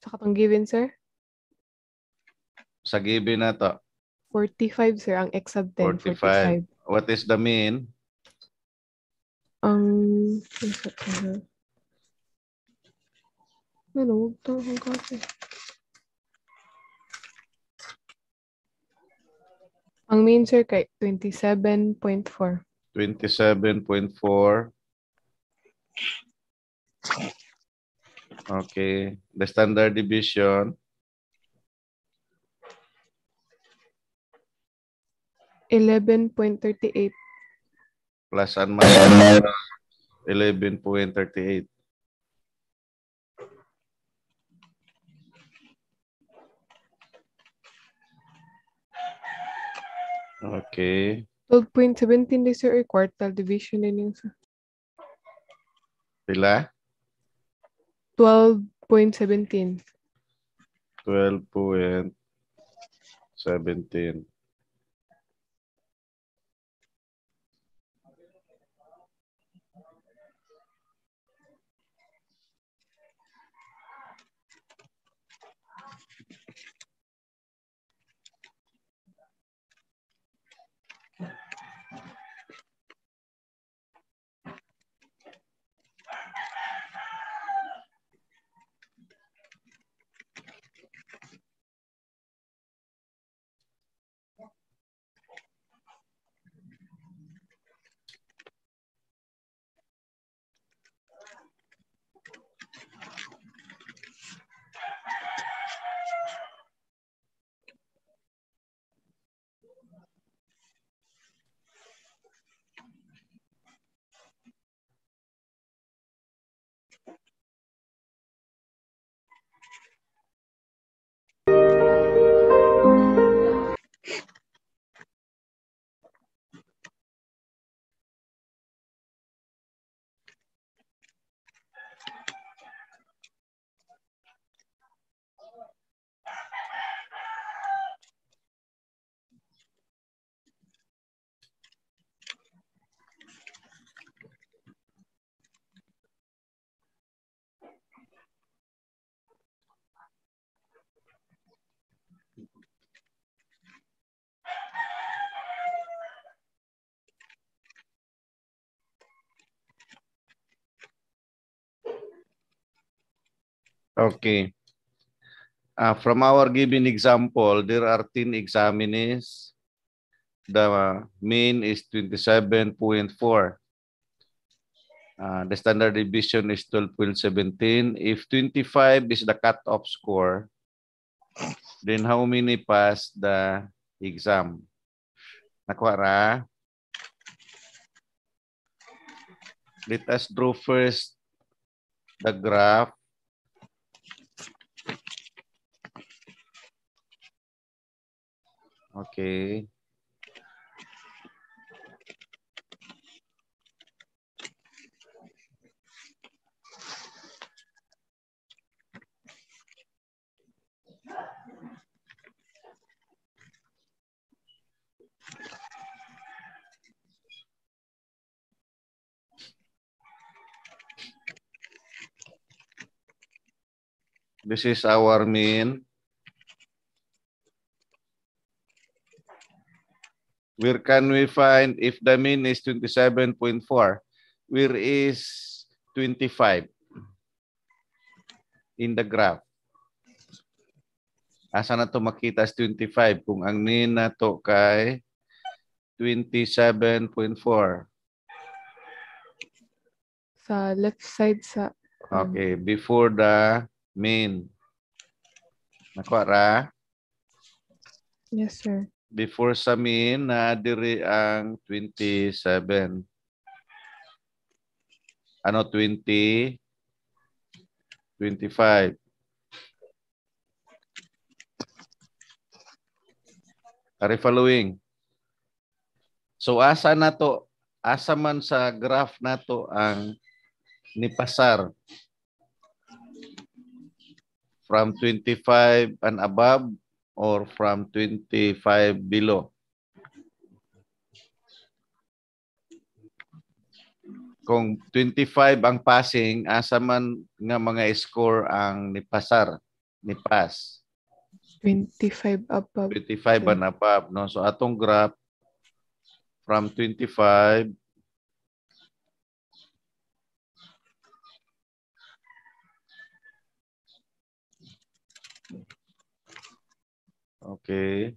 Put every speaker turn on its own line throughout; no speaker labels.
Sa katong given, sir?
Sa given na to,
45, sir. Ang X sub 10,
45.
45.
What is the mean?
Ang... Ano? Ito ang kasi. Ang mean, sir, kay 27.4.
27.4. Okay. The standard deviation?
11.38.
Plus and minus 11.38. Okay.
12.17 din, sir, or quartile division din yung sir.
Pila?
12.17.
12.17. Okay. From our given example, there are 10 examinees. The mean is 27.4. The standard deviation is 12.17. If 25 is the cut-off score, then how many pass the exam? Nakuha ra? Let us draw first the graph. Okay. This is our mean. Where can we find if the mean is 27.4? Where is 25 in the graph? Asa na to makita as 25 kung ang mean na to kay 27.4?
Sa left side sa...
Okay, before the mean. Nakuha ra?
Yes, sir.
Before sa mean, na diri ang 27. Ano, 20? 25. Are following? So asa na to? Asa man sa graph na to ang nipasar? From 25 and above or from 25 below? Kung 25 ang passing, asa man nga mga score ang nipasar ni pass.
25 above.
25
sir.
and above, no? So atong graph from 25 okay.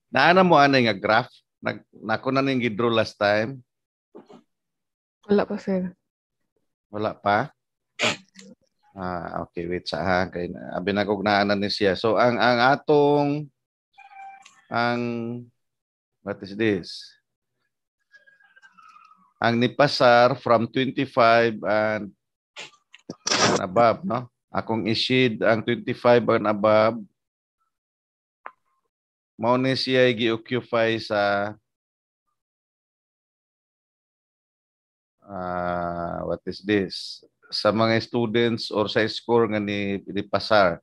Naana mo ano nga graph? Nako na ning gidro last time.
Wala pa, sir.
Wala pa. Okay, wait sa ha kay abi na kog naanan ni siya. So ang atong ang what is this? Ang nipasar from 25 and above, no? Akong issued ang 25 and above. Mao ni siya gi-occupy sa what is this? Sa mga students or sa score nga ni pasar.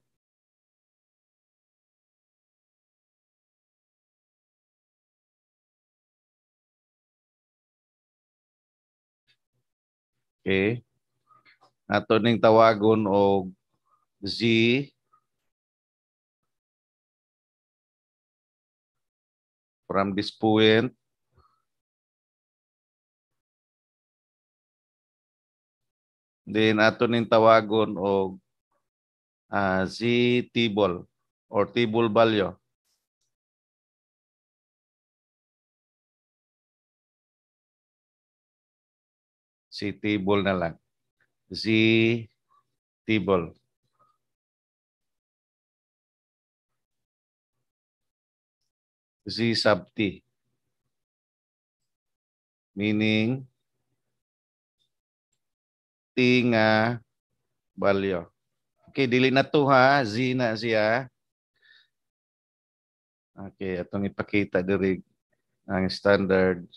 Okay? Ato ning tawagon og Z from this point. Then ato ning tawagon og Z table or table value. Si table na lang. Z table. Z sub T. Meaning T nga value. Okay, dili na to ha. Z na siya. Okay, atong ipakita diri ang standard.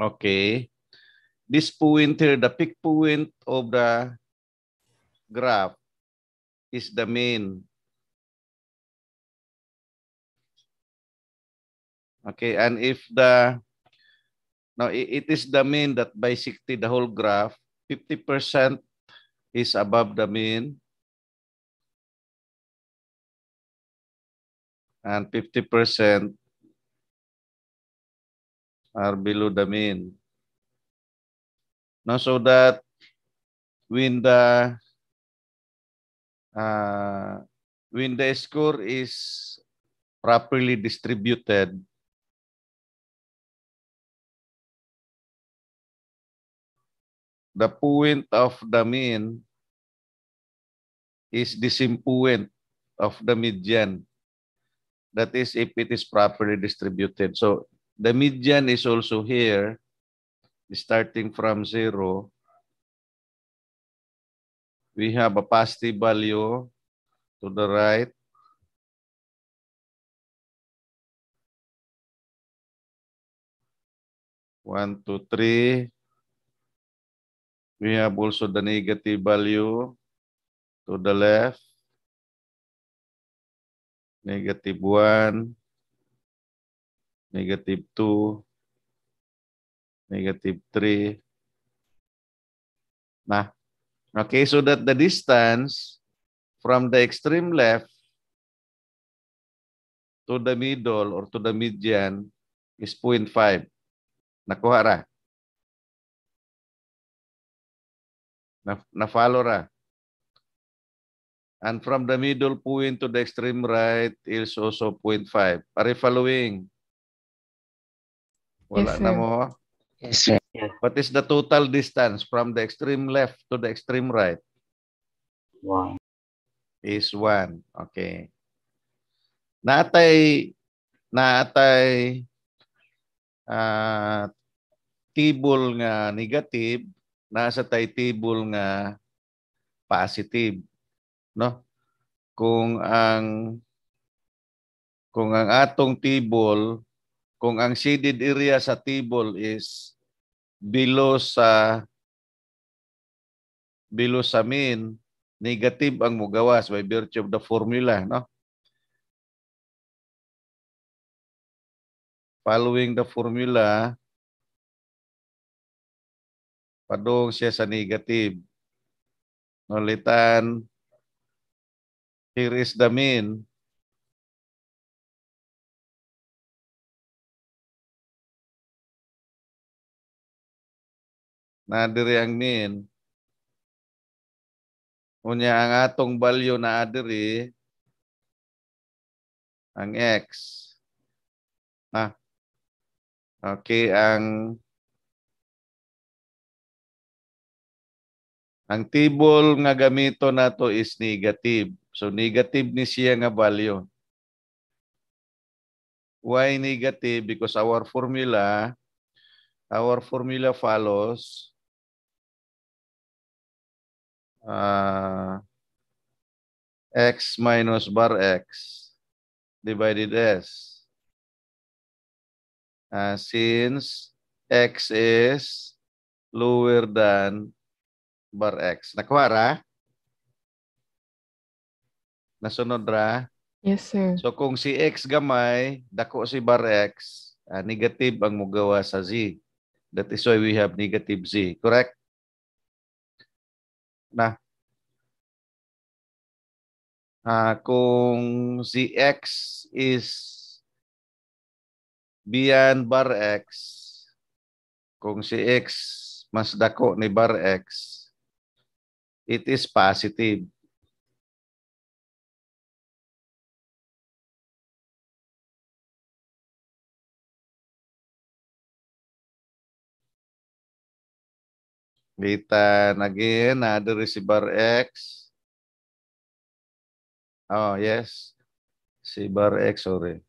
Okay. This point here, the peak point of the graph is the mean. Okay, and if now it is the mean that basically the whole graph, 50% is above the mean and 50% are below the mean. Now, so that when the score is properly distributed, the point of the mean is the same point of the median. That is if it is properly distributed. So the median is also here, starting from 0. We have a positive value to the right. One, two, three. We have also the negative value to the left. -1, -2, -3. Nah, okay, so that the distance from the extreme left to the middle or to the median is 0.5. Nakuha ra? Na-follow ra? And from the middle point to the extreme right is also 0.5. Are you following? Wala
Yes,
na
sir.
mo?
Yes, sir. Yeah.
What is the total distance from the extreme left to the extreme right?
1.
Is 1. Okay. Natay table nga negative, nasa tay table nga positive, no? Kung ang atong table, kung ang shaded area sa table is below sa mean, negative ang mugawas by virtue of the formula, no? Following the formula, padung siya sa negative. Nulitan, here is the mean. Na diri ang mean. Unya ang atong value na diri ang x. Ah. Okay, ang table nga gamito nato is negative. So negative ni siya nga value. Why negative? Because our formula follows x minus bar x divided s. Since x is lower than bar x. Nakuha ra? Nasunod ra?
Yes, sir.
So kung si x gamay, dako si bar x, negative ang mugawa sa z. That is why we have negative z. Correct? Na, kung si x is beyond bar x, kung si x mas dako ni bar x, it is positive. Litan again, diri si bar x. Oh, yes. Si bar x, sorry.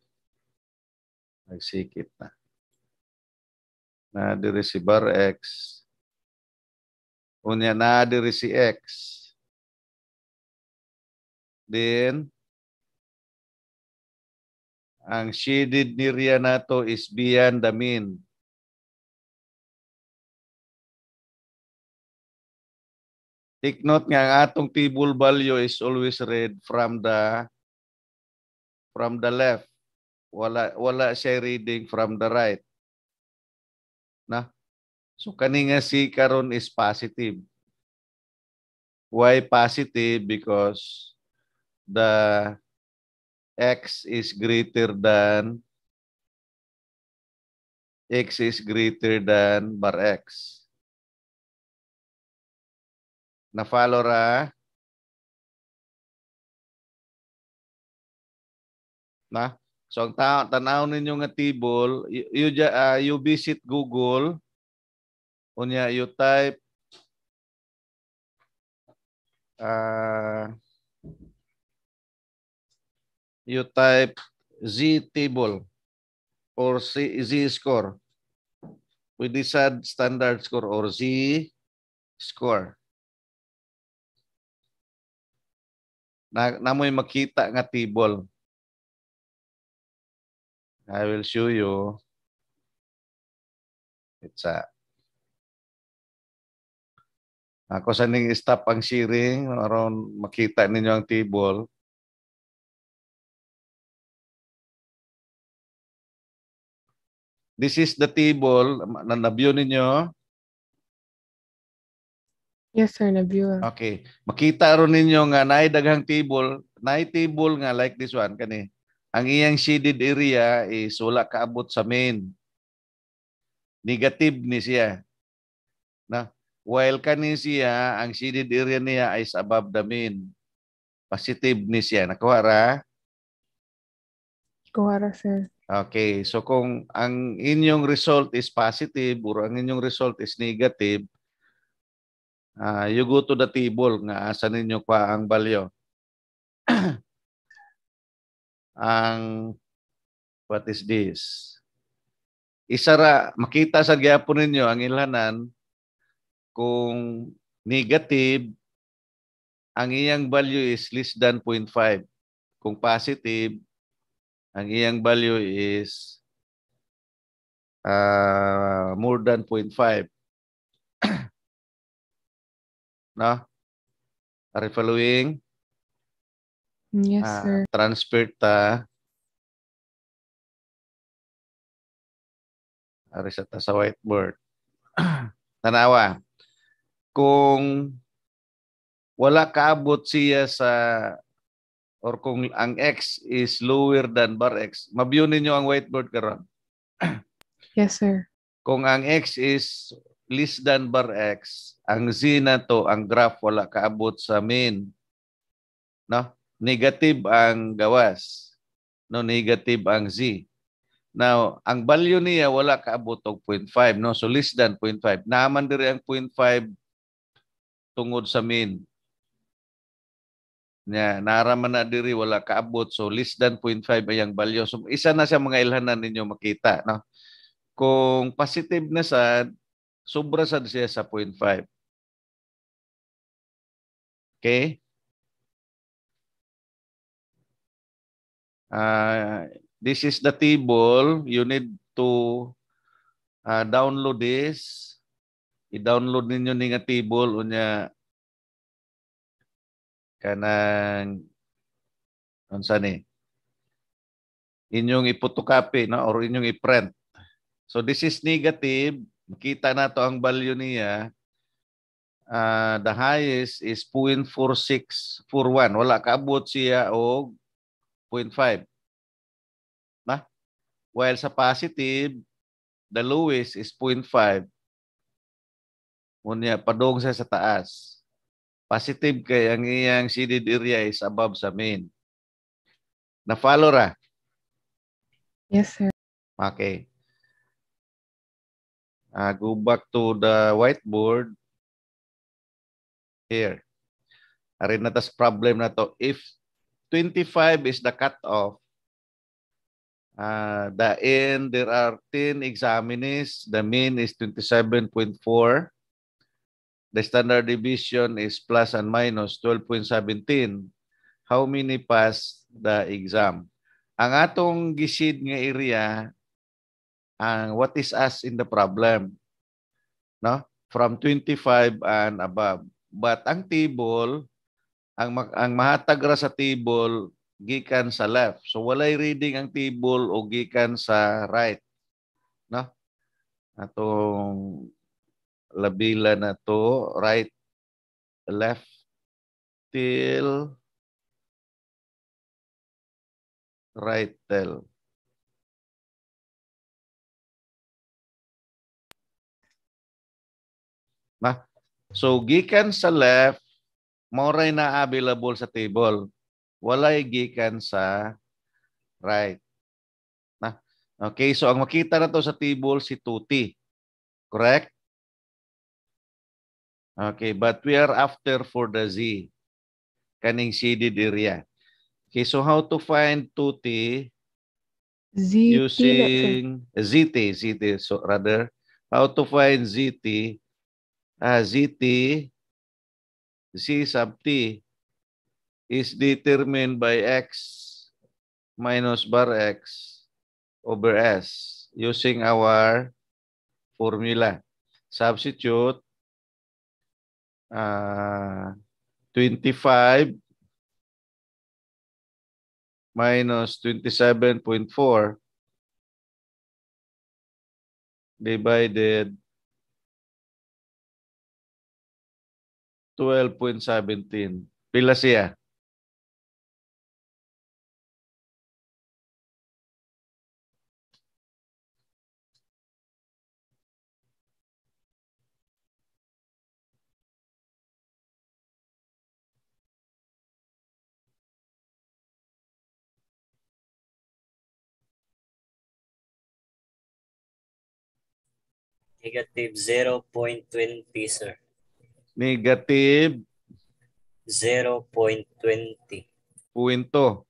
Nagsikip na. Diri si bar x. Unya diri si x. Then, ang shaded area nato is beyond the mean. Take note nga ang atong table value is always read from the left. Wala siya reading from the right. Na? So kani nga C karon is positive. Why positive? Because the x is greater than bar x. Na-follow ra? Na? So ang tanaw ninyo nga table, you visit Google, unya you type Z table or Z score. We decide standard score or Z score. Namoy makita nga table. I will show you. Ako sa ning stop ang sharing aron makita ninyo ang table. This is the table na na-view ninyo.
Yes, sir. Na-view.
Okay. Makita ron ninyo nga naay daghang table. Naay table nga like this one. Kani. Ang iyang shaded area is wala kaabot sa main. Negative ni siya. Na, while kani siya, ang shaded area niya is above the main. Positive ni siya. Nakuha ra?
Kuwara, sir.
Okay. So kung ang inyong result is positive or ang inyong result is negative, you go to the table nga asa ninyo pa ang value. What is this? Isara, makita sa gyapon ninyo ang ilhanan kung negative, ang iyang value is less than 0.5. Kung positive, ang iyang value is more than 0.5. No? Are you following?
Yes, sir.
Transfer ta. Are sa whiteboard. Tanawa. Kung wala kaabot siya or kung ang x is lower than bar x, mabiyun ninyo ang whiteboard karon.
Yes, sir.
Kung ang x is less than bar x, ang z na to, ang graph wala kaabot sa main. No? Negative ang gawas. No, negative ang z. Now, ang value niya wala kaabot og 0.5, no? So less than 0.5. Naman diri ang 0.5 tungod sa main. Nya naraman na diri wala kaabot, so less than 0.5 ayang value. So isa na siya mga ilhanan ninyo makita, no? Kung positive na sad, sobra sad siya sa 0.5. Okay? This is the table. You need to download this. I-download ninyo ni nga table unya kanang unsa ni inyong ipotocopy, no, or inyong i-print. So this is negative. Makita na to ang value niya. The highest is 0.4641. Wala kaabot siya og 0.5. Na? While sa positive, the lowest is 0.5. Unya padong siya sa taas. Positive kay ang iyang shaded area is above sa main. Na-follow ra?
Yes, sir.
Okay. Go back to the whiteboard. Here. Arin na tas problem na to. If 25 is the cutoff, there are 10 examinees. The mean is 27.4. The standard deviation is plus and minus 12.17. How many pass the exam? Ang atong gisid nga area, what is asked in the problem? No? From 25 and above. But ang table, ang mahatag ra sa table gikan sa left. So walay reading ang table o gikan sa right, no? Atong labila na to, right, left till right till. Na? So gikan sa left, moray na available sa table. Walay gikan sa right. Na? Okay, so ang makita na to sa table si Tuti. Correct? Okay, but we are after for the Z. Kaning shaded area. Okay, so how to find Tuti
ZT na, sir.
using ZT, so rather, how to find ZT? ZT, Z sub T is determined by X minus bar X over S using our formula. Substitute 25 minus 27.4 divided 12.17. Pila siya?
Negative 0.20, sir.
Negative
0.20.
punto.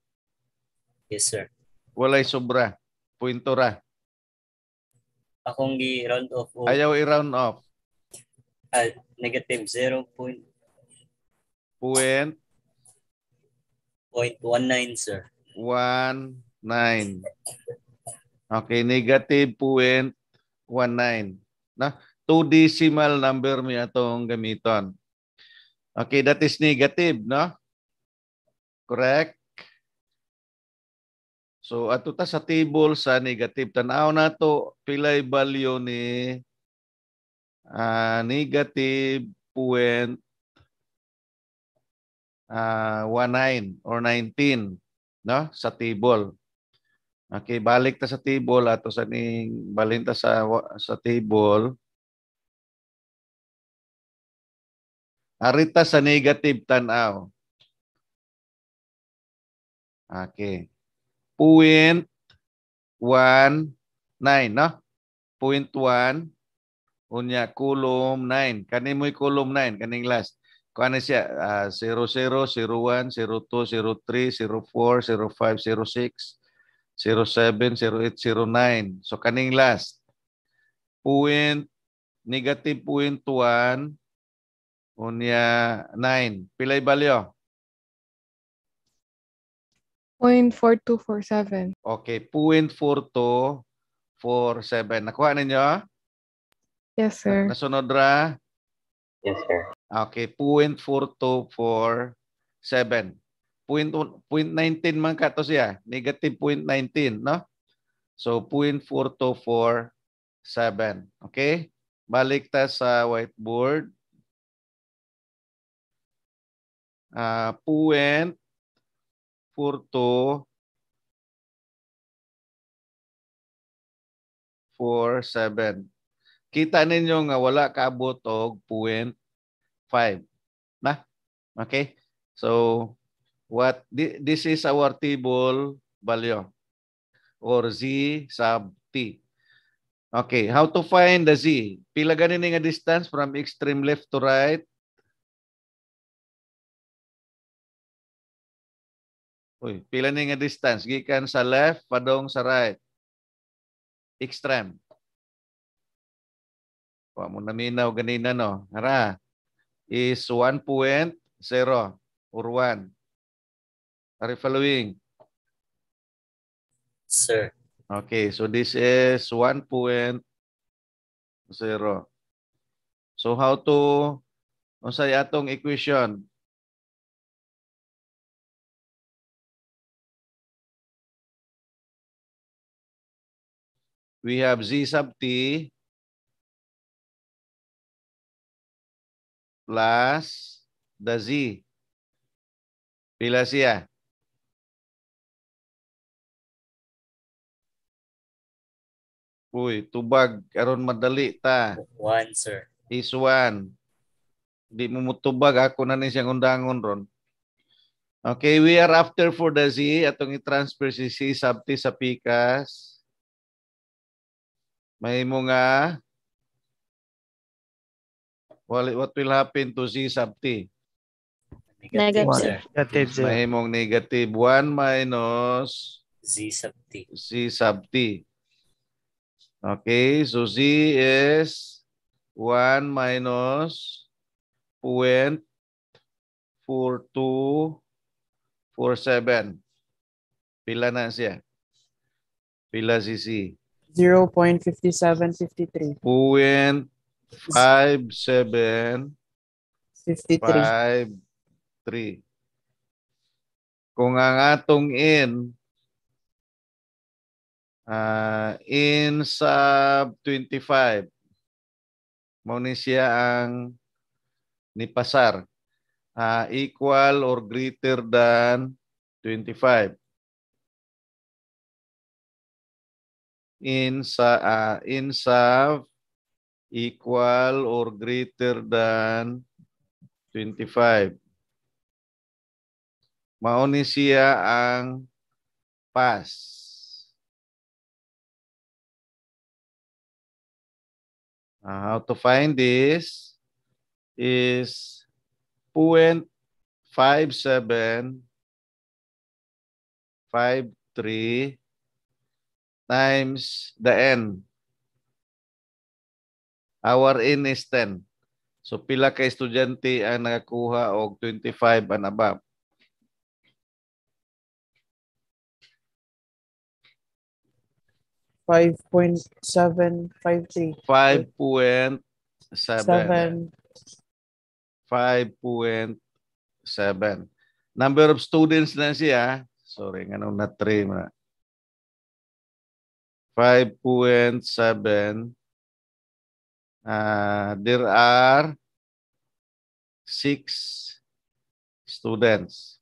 Yes, sir.
Walay sobra. Punto ra.
Akong gi-round off o
Ayaw i-round off.
negative 0.19,
Point
sir.
19. Okay, negative 0.19. Na, two decimal number mi atong gamiton. Okay, that is negative, no? Correct? So ato ta sa table sa negative. Tanaw na to pilay value ni negative 0.19 or 19, no? Sa table. Okay, balik ta sa table ato sa ning balin ta sa table. Arita sa negative tanaw. Okay. 0.19, no? 0.1 unya column 9. Kani mo'y column 9 kaning last. Kuan siya 00, 01, 02, 03, 04, 05, 06, 07, 08, 09. So kaning last. Negative 0.1 unya 9. Pilay balyo?
0.4247.
Okay, 0.4247. Nakuha ninyo?
Yes, sir.
Nasunod ra?
Yes, sir.
Okay, 0.4247. 0.19 man ka to siya. Negative 0.19, no? So, 0.4247. Okay? Balik ta sa whiteboard. 0.4247. Kita ninyo nga wala kaabot og 0.5. Na? Okay? So, this is our table value or Z sub T. Okay, how to find the Z? Pila ganin nga distance from extreme left to right? Uy, pila ni nga distance gikan sa left padong sa right? Extreme. Wa mo naminaw ganina no. Hara is 1.0 or 1. Are you following?
Sir.
Okay, so this is 1.0. So how to Unsay atong equation? We have Z sub T plus the Z. Pila siya? Uy, tubag. Karon madali ta.
1, sir.
Is 1. Di mo mutubag. Ako na ni siyang undangon ron. Okay, we are after for the Z. Atong i-transfer si C sub T sa pikas. May mga what will happen to Z sub T?
Negative,
One.
sir.
Negative zero.
May mong negative 1 minus
Z sub T.
Z sub T. Okay, so Z is 1 minus 0.4247. Pila na siya? Pila si C?
0.5753.
0.5753.
53.
Kung ang atong in sub 25, mo ni siya ang nipasar. Equal or greater than 25. In sub equal or greater than 25. Mao ni siya ang pass. How to find this is 0.5753 times the n. Our n is 10. So pila ka estudyante ang nakakuha og 25 and above?
5.753.
5.7.
7.
5.7. Number of students na siya. Sorry, ganun na 3 na. 5.7. There are 6 students.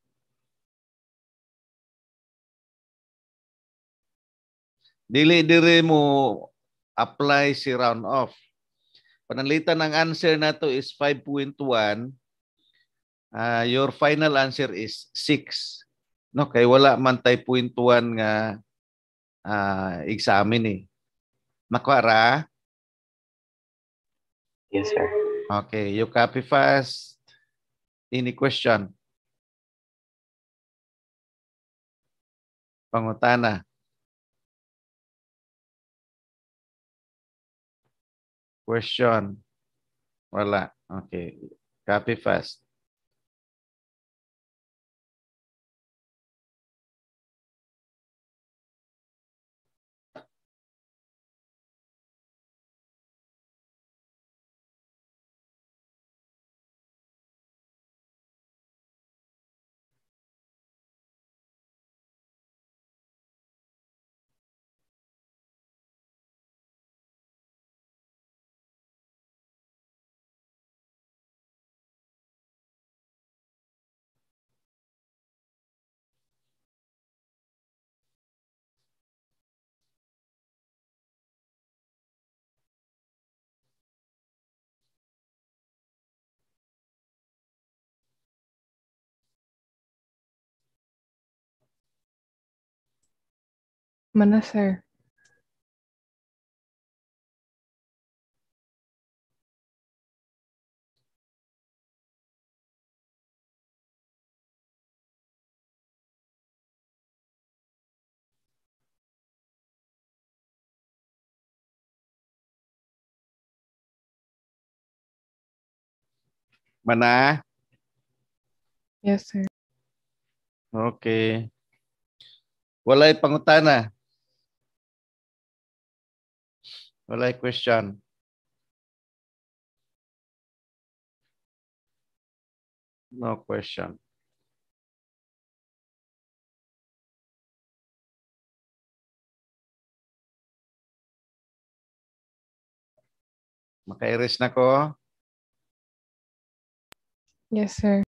Dili mo apply si round off. Panalitan ng answer na to is 5.1. Your final answer is 6. No, kay wala man tay 0.1 nga examen eh. Nakuha ra?
Yes, sir.
Okay, you copy fast. Any question? Pangutana. Question. Wala. Okay. Copy fast.
Mana, sir?
Mana?
Yes, sir.
Okay. Walay pangutana. Walay question. No question. Makairis na ko.
Yes, sir.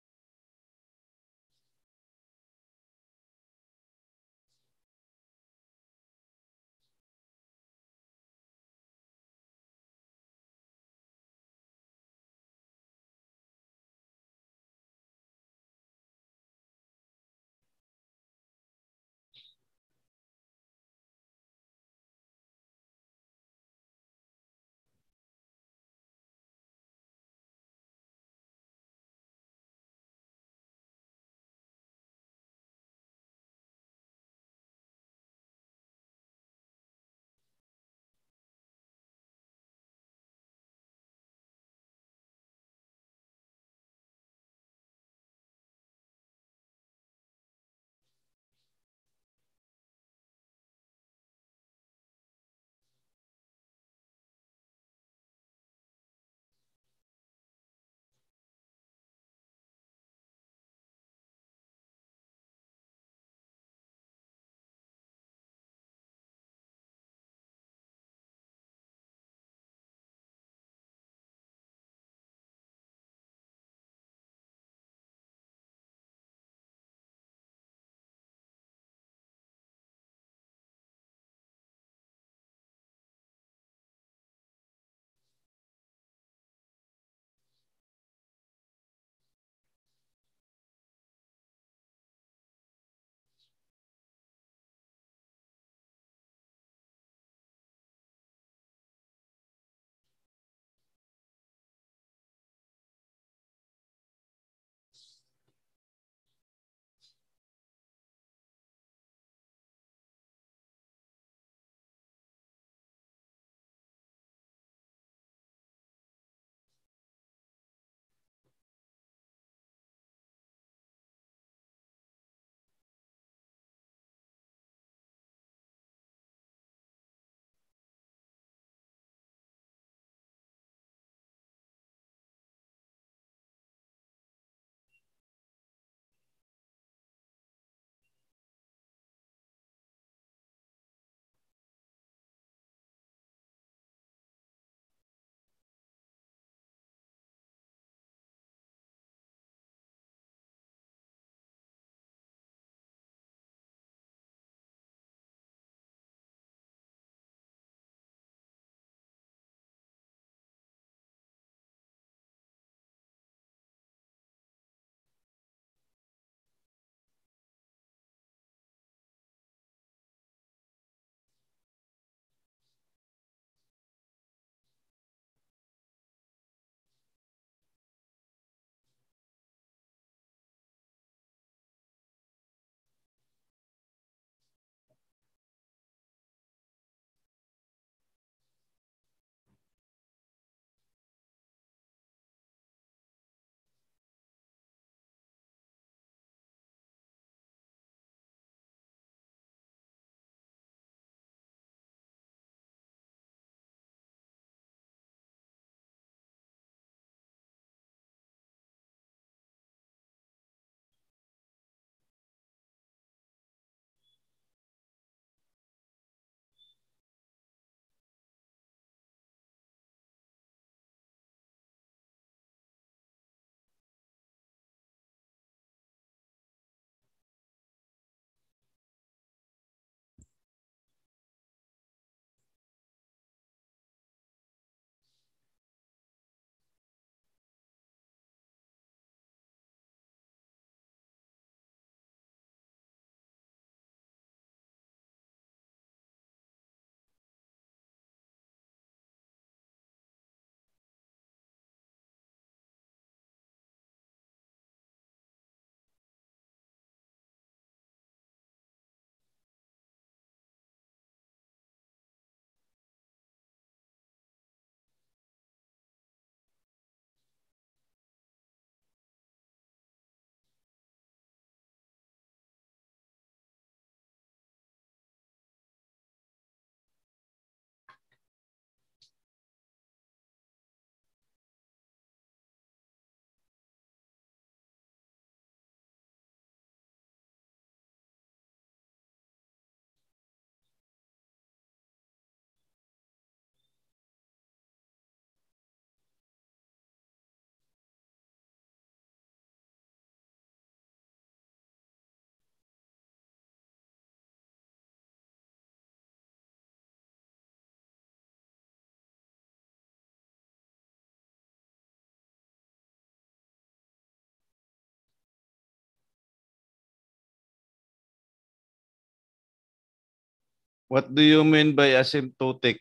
What do you mean by asymptotic?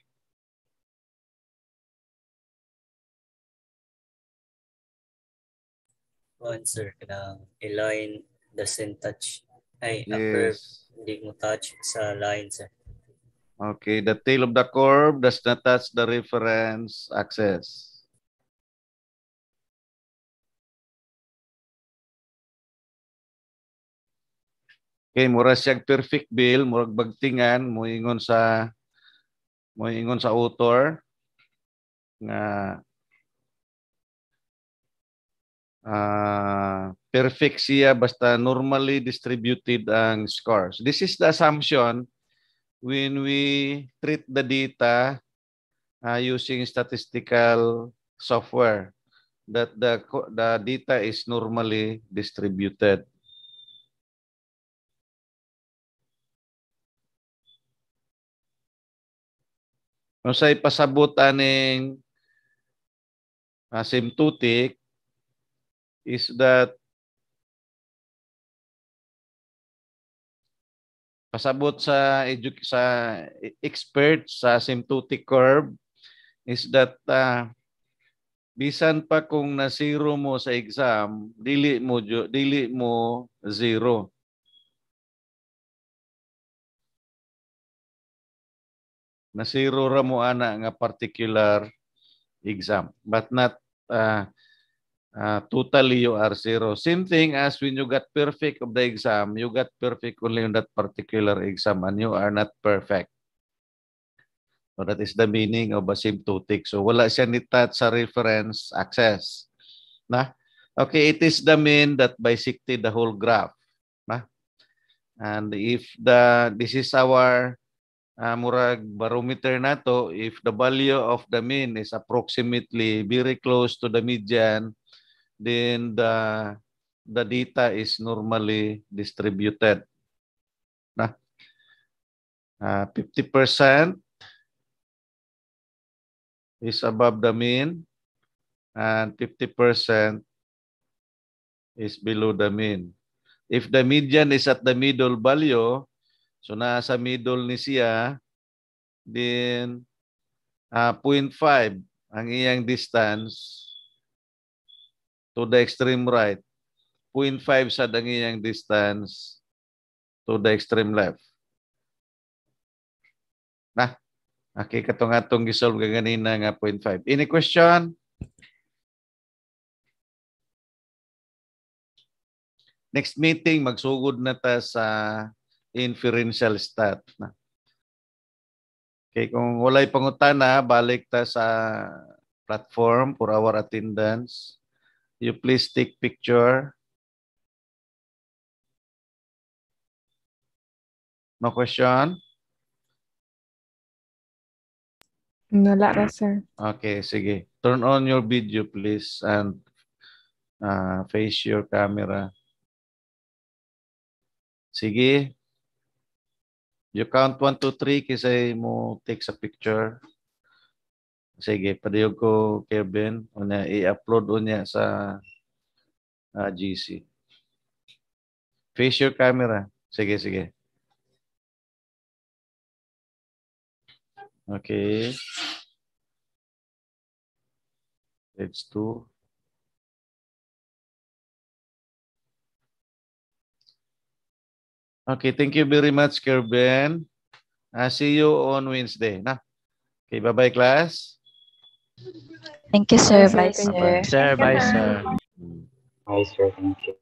Sir, kanang a line doesn't touch. Ay, a curve
Yes.
hindi mo touch sa line, sir.
Okay, the tail of the curve does not touch the reference axis. Okay, mura siyang perfect bill, murag bagtingan, moingon sa author nga perfect siya basta normally distributed ang scores. This is the assumption when we treat the data using statistical software that the data is normally distributed. Kung sa'y pasabot aning asymptotic is that pasabot sa experts sa asymptotic curve is that bisan pa kung na zero mo sa exam, dili mo zero. Na zero ra mo ana nga particular exam, but not totally you are zero. Same thing as when you got perfect of the exam, you got perfect only on that particular exam and you are not perfect. So that is the meaning of asymptotic. So wala siya ni-touch sa reference axis. Na? Okay, it is the mean that bisected the whole graph. Na? And if this is our murag barometer nato, if the value of the mean is approximately very close to the median, then the data is normally distributed. Na? 50% is above the mean and 50% is below the mean. If the median is at the middle value, so nasa middle ni siya, then 0.5 ang iyang distance to the extreme right. 0.5 sa ang iyang distance to the extreme left. Na, okay, katong gisolve ka ganina nga 0.5. Any question? Next meeting, magsugod na ta sa inferential stat. Okay, kung walay pangutana, balik ta sa platform for our attendance. You please take picture. No question?
Wala ra, sir.
Okay, sige. Turn on your video, please, and face your camera. Sige. You count 1, 2, 3 kasi mo take sa picture. Sige, padiyog ko, Kevin. Una, i-upload unya sa GC. Face your camera. Sige, sige. Okay. Let's do. Okay, thank you very much, Kevin. See you on Wednesday. Na? Okay, bye-bye, class.
Thank you, sir.
Bye, sir.
Bye,
Thank
sir.
you.
Bye, sir. Thank you.